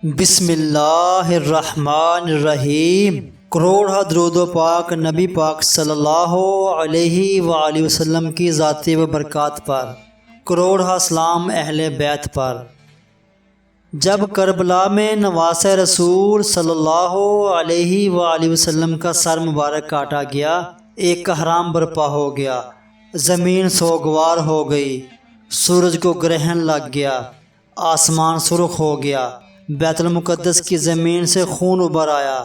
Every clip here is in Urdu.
بسم اللہ الرحمن الرحیم۔ کروڑہ درود و پاک نبی پاک صلی اللہ علیہ وآلہ وسلم کی ذاتی و برکات پر، کروڑہ سلام اہل بیت پر۔ جب کربلا میں نواس رسول صلی اللہ علیہ وآلہ وسلم کا سر مبارک کاٹا گیا، ایک حرام برپا ہو گیا، زمین سوگوار ہو گئی، سورج کو گرہن لگ گیا، آسمان سرخ ہو گیا، بیت المقدس کی زمین سے خون ابھر آیا،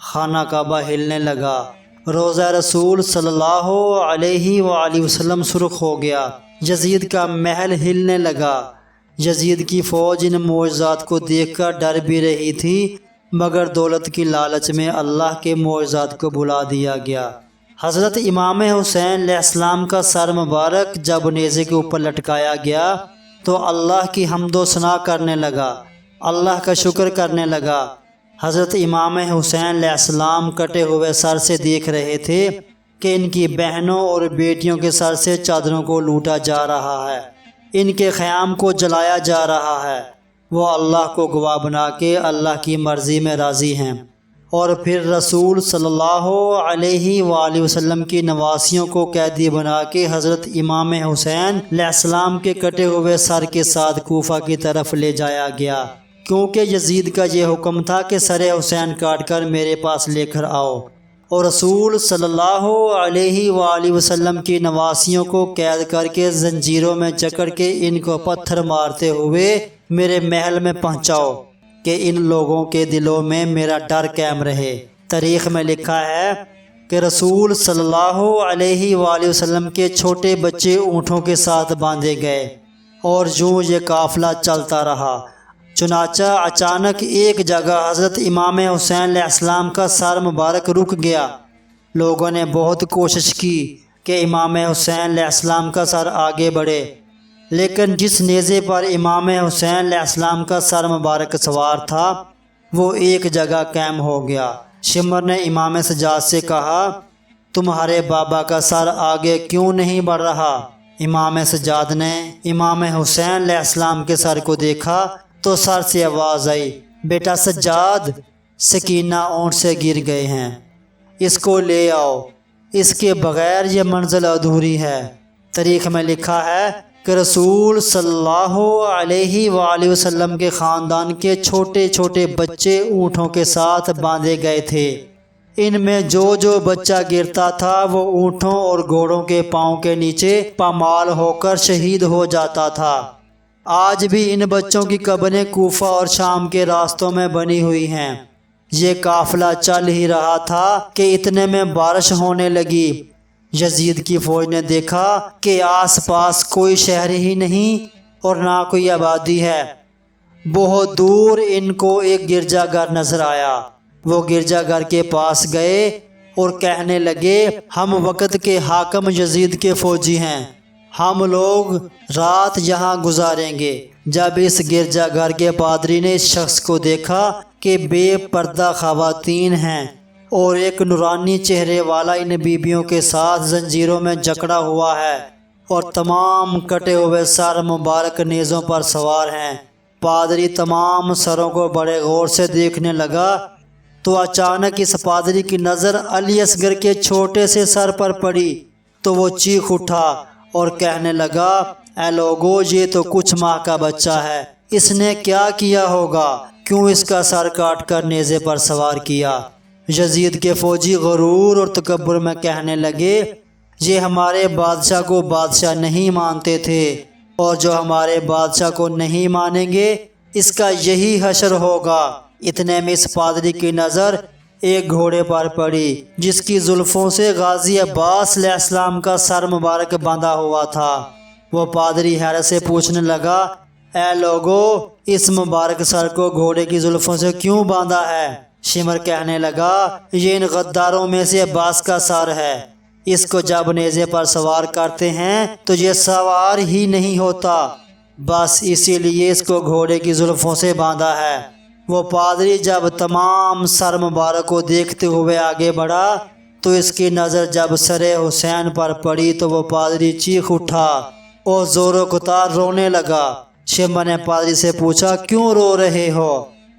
خانہ کعبہ ہلنے لگا، روضہ رسول صلی اللہ علیہ وآلہ وسلم سرخ ہو گیا، یزید کا محل ہلنے لگا۔ یزید کی فوج ان معجزات کو دیکھ کر ڈر بھی رہی تھی، مگر دولت کی لالچ میں اللہ کے معجزات کو بھلا دیا گیا۔ حضرت امام حسین علیہ السلام کا سر مبارک جب نیزے کے اوپر لٹکایا گیا تو اللہ کی حمد و ثنا کرنے لگا، اللہ کا شکر کرنے لگا۔ حضرت امام حسین علیہ السلام کٹے ہوئے سر سے دیکھ رہے تھے کہ ان کی بہنوں اور بیٹیوں کے سر سے چادروں کو لوٹا جا رہا ہے، ان کے خیام کو جلایا جا رہا ہے۔ وہ اللہ کو گواہ بنا کے اللہ کی مرضی میں راضی ہیں، اور پھر رسول صلی اللہ علیہ وآلہ وسلم کی نواسیوں کو قیدی بنا کے حضرت امام حسین علیہ السلام کے کٹے ہوئے سر کے ساتھ کوفہ کی طرف لے جایا گیا، کیونکہ یزید کا یہ حکم تھا کہ سر حسین کاٹ کر میرے پاس لے کر آؤ، اور رسول صلی اللہ علیہ وآلہ وسلم کی نواسیوں کو قید کر کے زنجیروں میں جکڑ کے ان کو پتھر مارتے ہوئے میرے محل میں پہنچاؤ کہ ان لوگوں کے دلوں میں میرا ڈر قائم رہے۔ تاریخ میں لکھا ہے کہ رسول صلی اللہ علیہ وآلہ وسلم کے چھوٹے بچے اونٹوں کے ساتھ باندھے گئے، اور یوں یہ قافلہ چلتا رہا۔ چنانچہ اچانک ایک جگہ حضرت امام حسین علیہ السلام کا سر مبارک رک گیا۔ لوگوں نے بہت کوشش کی کہ امام حسین علیہ السلام کا سر آگے بڑھے، لیکن جس نیزے پر امام حسین علیہ السلام کا سر مبارک سوار تھا وہ ایک جگہ قائم ہو گیا۔ شمر نے امام سجاد سے کہا، تمہارے بابا کا سر آگے کیوں نہیں بڑھ رہا؟ امام سجاد نے امام حسین علیہ السلام کے سر کو دیکھا تو سر سے آواز آئی، بیٹا سجاد، سکینہ اونٹ سے گر گئے ہیں، اس کو لے آؤ، اس کے بغیر یہ منزل ادھوری ہے۔ تاریخ میں لکھا ہے کہ رسول صلی اللہ علیہ وآلہ وسلم کے خاندان کے چھوٹے چھوٹے بچے اونٹوں کے ساتھ باندھے گئے تھے۔ ان میں جو بچہ گرتا تھا وہ اونٹوں اور گھوڑوں کے پاؤں کے نیچے پامال ہو کر شہید ہو جاتا تھا۔ آج بھی ان بچوں کی قبریں کوفہ اور شام کے راستوں میں بنی ہوئی ہیں۔ یہ قافلہ چل ہی رہا تھا کہ اتنے میں بارش ہونے لگی۔ یزید کی فوج نے دیکھا کہ آس پاس کوئی شہر ہی نہیں اور نہ کوئی آبادی ہے۔ بہت دور ان کو ایک گرجا گھر نظر آیا۔ وہ گرجا گھر کے پاس گئے اور کہنے لگے، ہم وقت کے حاکم یزید کے فوجی ہیں، ہم لوگ رات یہاں گزاریں گے۔ جب اس گرجا گھر کے پادری نے اس شخص کو دیکھا کہ بے پردہ خواتین ہیں اور ایک نورانی چہرے والا ان بیبیوں کے ساتھ زنجیروں میں جکڑا ہوا ہے اور تمام کٹے ہوئے سر مبارک نیزوں پر سوار ہیں، پادری تمام سروں کو بڑے غور سے دیکھنے لگا تو اچانک اس پادری کی نظر علی اصغر کے چھوٹے سے سر پر پڑی تو وہ چیخ اٹھا اور کہنے لگا، اے لوگو، یہ تو کچھ ماہ کا بچہ ہے، اس نے کیا کیا ہوگا؟ کیوں اس کا سر کاٹ کر نیزے پر سوار کیا؟ یزید کے فوجی غرور اور تکبر میں کہنے لگے، یہ ہمارے بادشاہ کو بادشاہ نہیں مانتے تھے، اور جو ہمارے بادشاہ کو نہیں مانیں گے اس کا یہی حشر ہوگا۔ اتنے میں اس پادری کی نظر ایک گھوڑے پر پڑی جس کی زلفوں سے غازی عباس علیہ السلام کا سر مبارک باندھا ہوا تھا۔ وہ پادری حیرت سے پوچھنے لگا، اے لوگو، اس مبارک سر کو گھوڑے کی زلفوں سے کیوں باندھا ہے؟ شمر کہنے لگا، یہ ان غداروں میں سے عباس کا سر ہے، اس کو جب نیزے پر سوار کرتے ہیں تو یہ سوار ہی نہیں ہوتا، بس اسی لیے اس کو گھوڑے کی زلفوں سے باندھا ہے۔ وہ پادری جب تمام سر مبارک کو دیکھتے ہوئے آگے بڑھا تو اس کی نظر جب سر حسین پر پڑی تو وہ پادری چیخ اٹھا اور زور و قطار رونے لگا۔ شمر نے پادری سے پوچھا، کیوں رو رہے ہو؟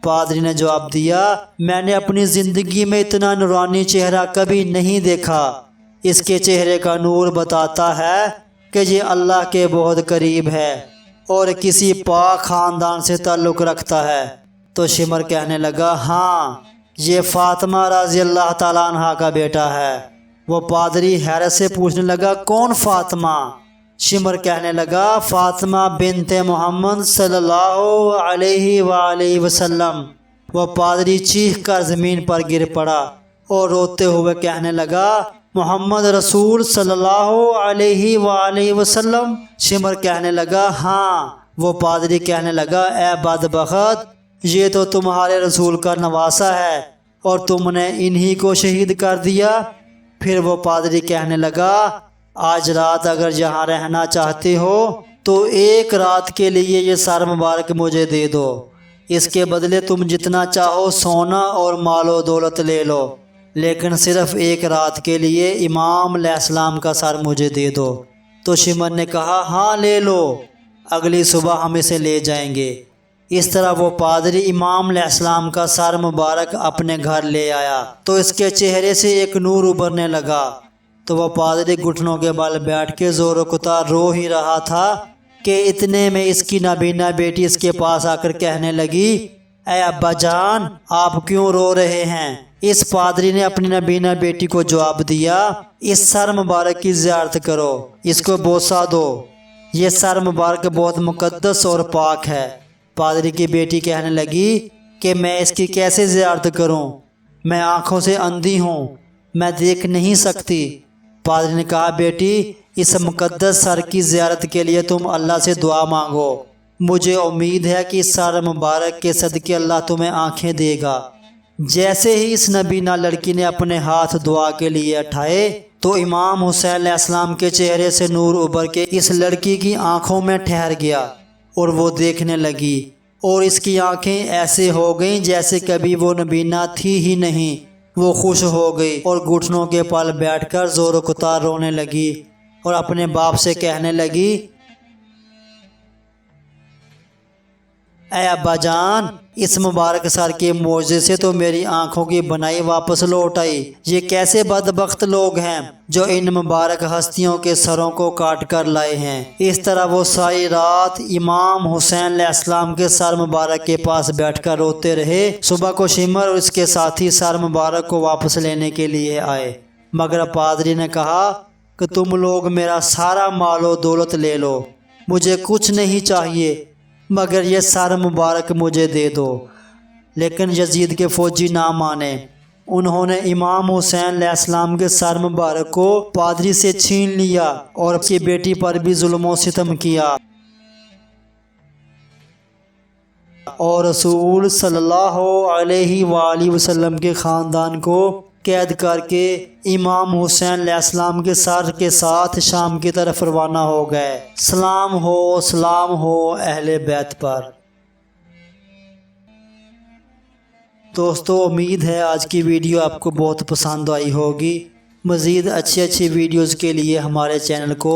پادری نے جواب دیا، میں نے اپنی زندگی میں اتنا نورانی چہرہ کبھی نہیں دیکھا۔ اس کے چہرے کا نور بتاتا ہے کہ یہ اللہ کے بہت قریب ہے اور کسی پاک خاندان سے تعلق رکھتا ہے۔ تو شمر کہنے لگا، ہاں یہ فاطمہ رضی اللہ تعالیٰ عنہ کا بیٹا ہے۔ وہ پادری حیرت سے پوچھنے لگا، کون فاطمہ؟ شمر کہنے لگا، فاطمہ بنت محمد صلی اللہ علیہ وآلہ وسلم۔ وہ پادری چیخ کر زمین پر گر پڑا اور روتے ہوئے کہنے لگا، محمد رسول صلی اللہ علیہ وآلہ وسلم۔ شمر کہنے لگا، ہاں۔ وہ پادری کہنے لگا، اے بدبخت، یہ تو تمہارے رسول کا نواسہ ہے اور تم نے انہی کو شہید کر دیا۔ پھر وہ پادری کہنے لگا، آج رات اگر یہاں رہنا چاہتے ہو تو ایک رات کے لیے یہ سر مبارک مجھے دے دو۔ اس کے بدلے تم جتنا چاہو سونا اور مال و دولت لے لو، لیکن صرف ایک رات کے لیے امام علیہ السلام کا سر مجھے دے دو۔ تو شمر نے کہا، ہاں لے لو، اگلی صبح ہم اسے لے جائیں گے۔ اس طرح وہ پادری امام علیہ السلام کا سر مبارک اپنے گھر لے آیا تو اس کے چہرے سے ایک نور ابھرنے لگا۔ تو وہ پادری گھٹنوں کے بل بیٹھ کے زور و کتار رو ہی رہا تھا کہ اتنے میں اس کی نابینا بیٹی اس کے پاس آ کر کہنے لگی، اے ابا جان، آپ کیوں رو رہے ہیں؟ اس پادری نے اپنی نابینا بیٹی کو جواب دیا، اس سر مبارک کی زیارت کرو، اس کو بوسہ دو، یہ سر مبارک بہت مقدس اور پاک ہے۔ پادری کی بیٹی کہنے لگی کہ میں اس کی کیسے زیارت کروں؟ میں آنکھوں سے اندھی ہوں، میں دیکھ نہیں سکتی۔ پادری نے کہا، بیٹی، اس مقدس سر کی زیارت کے لیے تم اللہ سے دعا مانگو، مجھے امید ہے کہ اس سر مبارک کے صدقے اللہ تمہیں آنکھیں دے گا۔ جیسے ہی اس نبینا لڑکی نے اپنے ہاتھ دعا کے لیے اٹھائے تو امام حسین علیہ السلام کے چہرے سے نور ابھر کے اس لڑکی کی آنکھوں میں ٹھہر گیا اور وہ دیکھنے لگی، اور اس کی آنکھیں ایسے ہو گئیں جیسے کبھی وہ نبینا تھی ہی نہیں۔ وہ خوش ہو گئی اور گھٹنوں کے پل بیٹھ کر زور و کتار رونے لگی اور اپنے باپ سے کہنے لگی، اے ابا جان، اس مبارک سر کے معجزے سے تو میری آنکھوں کی بنائی واپس لوٹ آئی۔ یہ کیسے بدبخت لوگ ہیں جو ان مبارک ہستیوں کے سروں کو کاٹ کر لائے ہیں۔ اس طرح وہ ساری رات امام حسین علیہ السلام کے سر مبارک کے پاس بیٹھ کر روتے رہے۔ صبح کو شمر اور اس کے ساتھی سر مبارک کو واپس لینے کے لیے آئے، مگر پادری نے کہا کہ تم لوگ میرا سارا مال و دولت لے لو، مجھے کچھ نہیں چاہیے مگر یہ سر مبارک مجھے دے دو۔ لیکن یزید کے فوجی نہ مانے، انہوں نے امام حسین علیہ السلام کے سر مبارک کو پادری سے چھین لیا اور اس کی بیٹی پر بھی ظلم و ستم کیا، اور رسول صلی اللہ علیہ وآلہ وسلم کے خاندان کو قید کر کے امام حسین علیہ السلام کے سر کے ساتھ شام کی طرف روانہ ہو گئے۔ سلام ہو اہل بیت پر۔ دوستو، امید ہے آج کی ویڈیو آپ کو بہت پسند آئی ہوگی۔ مزید اچھی ویڈیوز کے لیے ہمارے چینل کو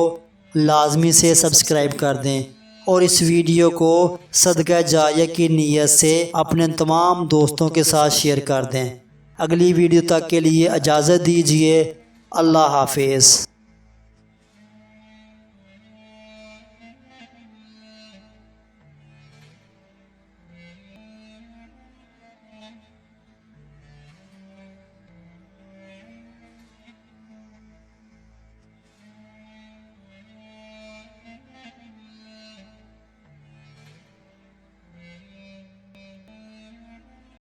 لازمی سے سبسکرائب کر دیں اور اس ویڈیو کو صدقہ جاریہ کی نیت سے اپنے تمام دوستوں کے ساتھ شیئر کر دیں۔ اگلی ویڈیو تک کے لیے اجازت دیجیے۔ اللہ حافظ۔